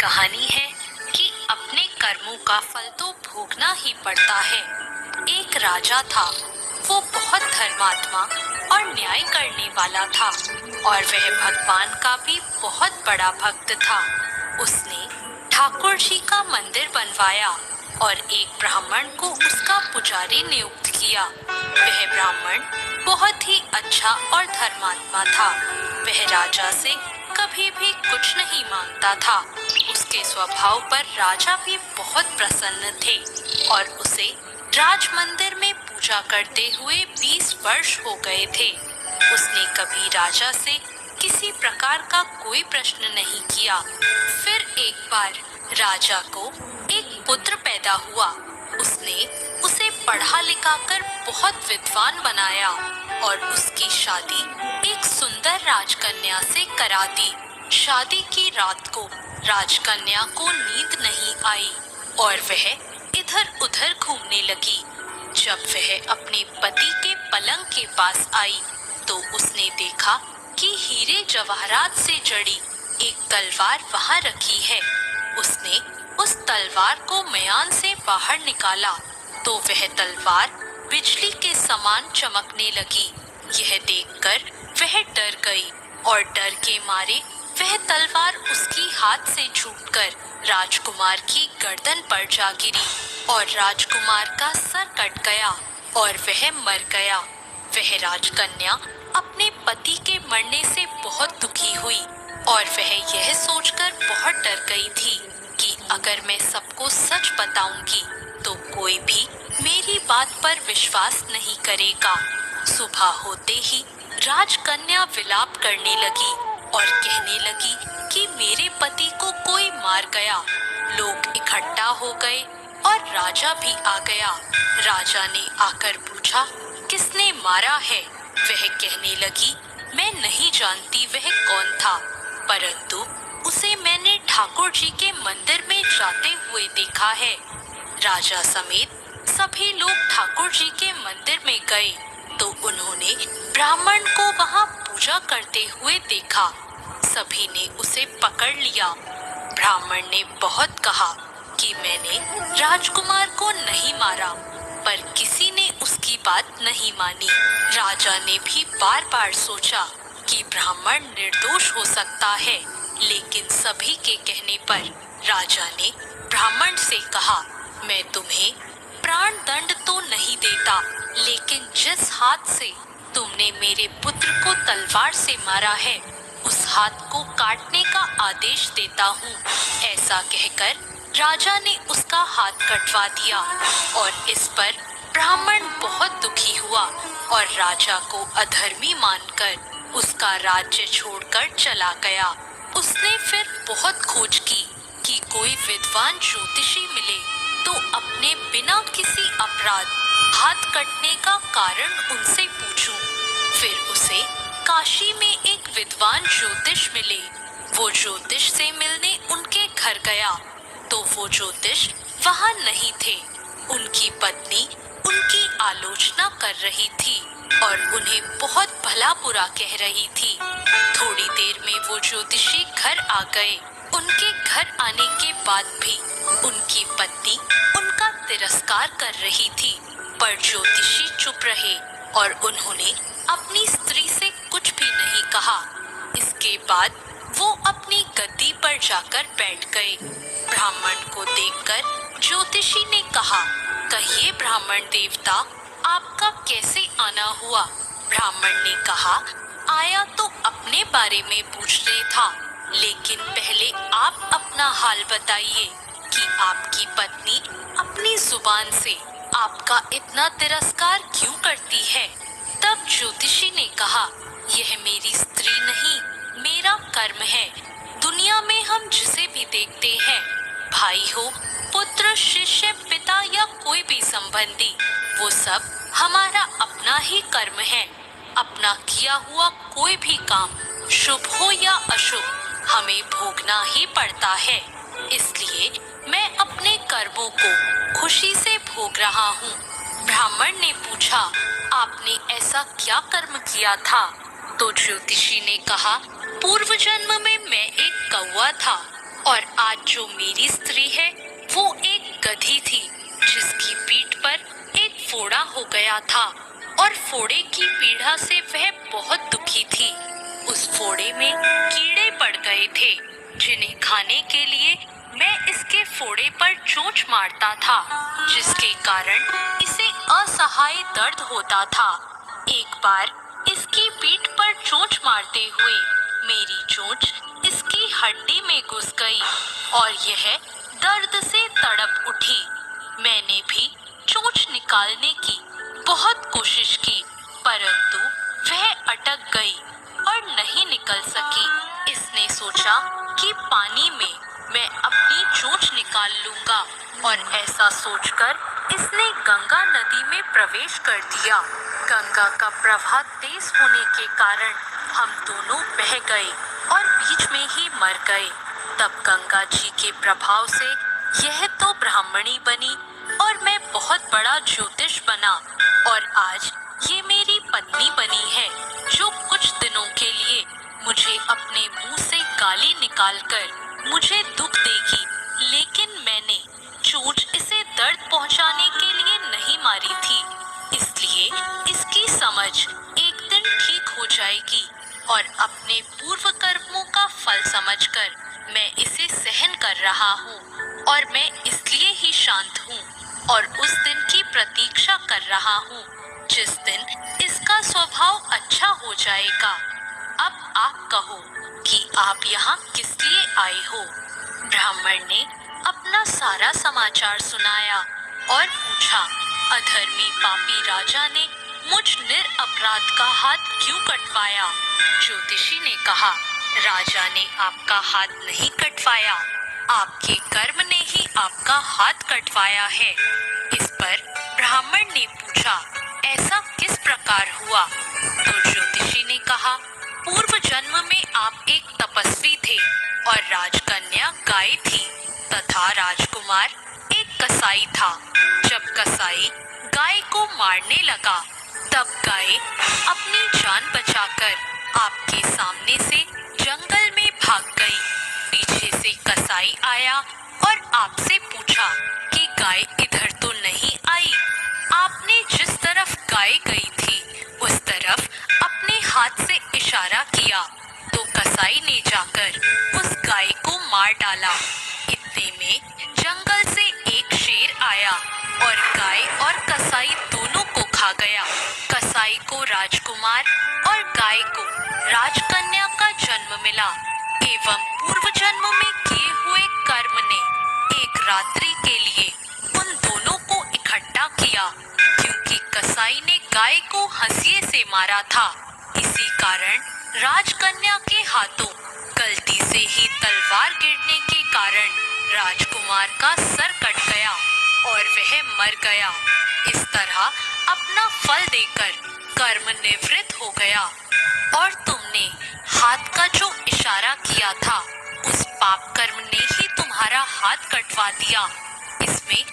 कहानी है कि अपने कर्मों का फल तो भोगना ही पड़ता है। एक राजा था, वो बहुत धर्मात्मा और न्याय करने वाला था और वह भगवान का भी बहुत बड़ा भक्त था। उसने ठाकुर जी का मंदिर बनवाया और एक ब्राह्मण को उसका पुजारी नियुक्त किया। वह ब्राह्मण बहुत ही अच्छा और धर्मात्मा था। वह राजा से कभी भी कुछ नहीं मांगता था। उसके स्वभाव पर राजा भी बहुत प्रसन्न थे और उसे राज मंदिर में पूजा करते हुए 20 वर्ष हो गए थे। उसने कभी राजा से किसी प्रकार का कोई प्रश्न नहीं किया। फिर एक बार राजा को एक पुत्र पैदा हुआ। उसने उसे पढ़ा लिखा कर बहुत विद्वान बनाया और उसकी शादी एक सुंदर राजकन्या से करा दी। शादी की रात को राजकन्या को नींद नहीं आई और वह इधर उधर घूमने लगी। जब वह अपने पति के पलंग के पास आई तो उसने देखा कि हीरे जवाहरात से जड़ी एक तलवार वहां रखी है। उसने उस तलवार को मयान से बाहर निकाला तो वह तलवार बिजली के समान चमकने लगी। यह देखकर वह डर गई और डर के मारे वह तलवार उसकी हाथ से छूटकर राजकुमार की गर्दन पर जा गिरी और राजकुमार का सर कट गया और वह मर गया। वह राजकन्या अपने पति के मरने से बहुत दुखी हुई और वह यह सोचकर बहुत डर गई थी कि अगर मैं सबको सच बताऊंगी तो कोई भी मेरी बात पर विश्वास नहीं करेगा। सुबह होते ही राजकन्या विलाप करने लगी और कहने लगी कि मेरे पति को कोई मार गया। लोग इकट्ठा हो गए और राजा भी आ गया। राजा ने आकर पूछा, किसने मारा है? वह कहने लगी, मैं नहीं जानती वह कौन था, परंतु उसे मैंने ठाकुर जी के मंदिर में जाते हुए देखा है। राजा समेत सभी लोग ठाकुर जी के मंदिर में गए तो उन्होंने ब्राह्मण को वहां पूजा करते हुए देखा। सभी ने उसे पकड़ लिया। ब्राह्मण ने बहुत कहा कि मैंने राजकुमार को नहीं मारा, पर किसी ने उसकी बात नहीं मानी। राजा ने भी बार बार सोचा कि ब्राह्मण निर्दोष हो सकता है, लेकिन सभी के कहने पर राजा ने ब्राह्मण से कहा, मैं तुम्हें प्राण दंड तो नहीं देता, लेकिन जिस हाथ से तुमने मेरे पुत्र को तलवार से मारा है उस हाथ को काटने का आदेश देता हूँ। ऐसा कहकर राजा ने उसका हाथ कटवा दिया और इस पर ब्राह्मण बहुत दुखी हुआ और राजा को अधर्मी मानकर उसका राज्य छोड़कर चला गया। उसने फिर बहुत खोज की कि कोई विद्वान ज्योतिषी मिले तो अपने बिना किसी अपराध हाथ कटने का कारण उनसे पूछूं। फिर उसे काशी में एक विद्वान ज्योतिष मिले। वो ज्योतिष से मिलने उनके घर गया तो वो ज्योतिष वहां नहीं थे। उनकी पत्नी उनकी आलोचना कर रही थी और उन्हें बहुत भला बुरा कह रही थी। थोड़ी देर में वो ज्योतिषी घर आ गए। उनके घर आने के बाद भी उनकी पत्नी उनका तिरस्कार कर रही थी, पर ज्योतिषी चुप रहे और उन्होंने अपनी स्त्री से कुछ भी नहीं कहा। इसके बाद वो अपनी गद्दी पर जाकर बैठ गए। ब्राह्मण को देखकर ज्योतिषी ने कहा, कहिए ब्राह्मण देवता, आपका कैसे आना हुआ? ब्राह्मण ने कहा, आया तो अपने बारे में पूछने था, लेकिन पहले आप अपना हाल बताइए कि आपकी पत्नी अपनी जुबान से आपका इतना तिरस्कार क्यों करती है? तब ज्योतिषी ने कहा, यह मेरी स्त्री नहीं, मेरा कर्म है। दुनिया में हम जिसे भी देखते हैं, भाई हो, पुत्र, शिष्य, पिता या कोई भी संबंधी, वो सब हमारा अपना ही कर्म है। अपना किया हुआ कोई भी काम, शुभ हो या अशुभ, हमें भोगना ही पड़ता है। इसलिए मैं अपने कर्मों को खुशी से भोग रहा हूँ। ब्राह्मण ने पूछा, आपने ऐसा क्या कर्म किया था? तो ज्योतिषी ने कहा, पूर्व जन्म में मैं एक कौवा था। और आज जो मेरी स्त्री है वो एक गधी थी जिसकी पीठ पर एक फोड़ा हो गया था और फोड़े की पीड़ा से वह बहुत दुखी थी। उस फोड़े में कीड़े पड़ गए थे जिन्हें खाने के लिए मैं इसके फोड़े पर चोंच मारता था, जिसके कारण इसे असहाय दर्द होता था। एक बार इसकी पीठ पर चोंच मारते हुए मेरी चोंच इसकी हड्डी में घुस गई और यह दर्द से तड़प उठी। मैंने भी चोंच निकालने की बहुत कोशिश की, परंतु वह अटक गई और नहीं निकल सकी। इसने सोचा कि पानी में मैं अपनी चोंच निकाल लूंगा और ऐसा सोचकर इसने गंगा नदी में प्रवेश कर दिया। गंगा का प्रवाह तेज होने के कारण हम दोनों बह गए और बीच में ही मर गए। तब गंगा जी के प्रभाव से यह तो ब्राह्मणी बनी और मैं बहुत बड़ा ज्योतिष बना और आज ये मेरी पत्नी बनी है जो कुछ दिनों के लिए मुझे अपने मुंह से गाली निकालकर मुझे दुख देगी, लेकिन मैंने चोंच इसे दर्द पहुंचाने के लिए नहीं मारी थी, इसलिए इसकी समझ एक दिन ठीक हो जाएगी और अपने पूर्व कर्मों का फल समझकर मैं इसे सहन कर रहा हूँ और मैं इसलिए ही शांत हूँ और उस दिन की प्रतीक्षा कर रहा हूँ जिस दिन इसका स्वभाव अच्छा हो जाएगा। अब आप कहो कि आप यहाँ किस लिए आए हो? ब्राह्मण ने अपना सारा समाचार सुनाया और पूछा, अधर्मी पापी राजा ने मुझ निरपराध का हाथ क्यों कटवाया? ज्योतिषी ने कहा, राजा ने आपका हाथ नहीं कटवाया, आपके कर्म ने ही आपका हाथ कटवाया है। इस पर ब्राह्मण ने पूछा, ऐसा किस प्रकार हुआ? तो ज्योतिषी ने कहा, पूर्व जन्म में आप एक तपस्वी थे और राजकन्या गाय थी तथा राजकुमार एक कसाई था। जब कसाई गाय को मारने लगा तब गाय अपनी जान बचाकर आपके सामने से जंगल में भाग गई। पीछे से कसाई आया और आपसे पूछा कि गाय इधर तो नहीं आई। आपने जिस तरफ गाय गई थी उस तरफ अपने हाथ से इशारा किया तो कसाई ने जाकर उस गाय को मार डाला। इतने में जंगल से एक शेर आया और गाय और कसाई दोनों को खा गया। कसाई को राजकुमार और गाय को राजकन्या का जन्म मिला एवं पूर्व जन्म में किए हुए कर्म ने एक रात्रि के लिए उन दोनों को इकट्ठा किया। क्योंकि कसाई ने गाय को हंसिए से मारा था, इसी कारण राजकन्या के हाथों गलती से ही तलवार गिरने के कारण राजकुमार का सर कट गया और वह मर गया। इस तरह अपना फल देकर कर्म निवृत्त हो गया और तुमने हाथ का जो इशारा किया था उस पाप कर्म ने ही तुम्हारा हाथ कटवा दिया। इसमें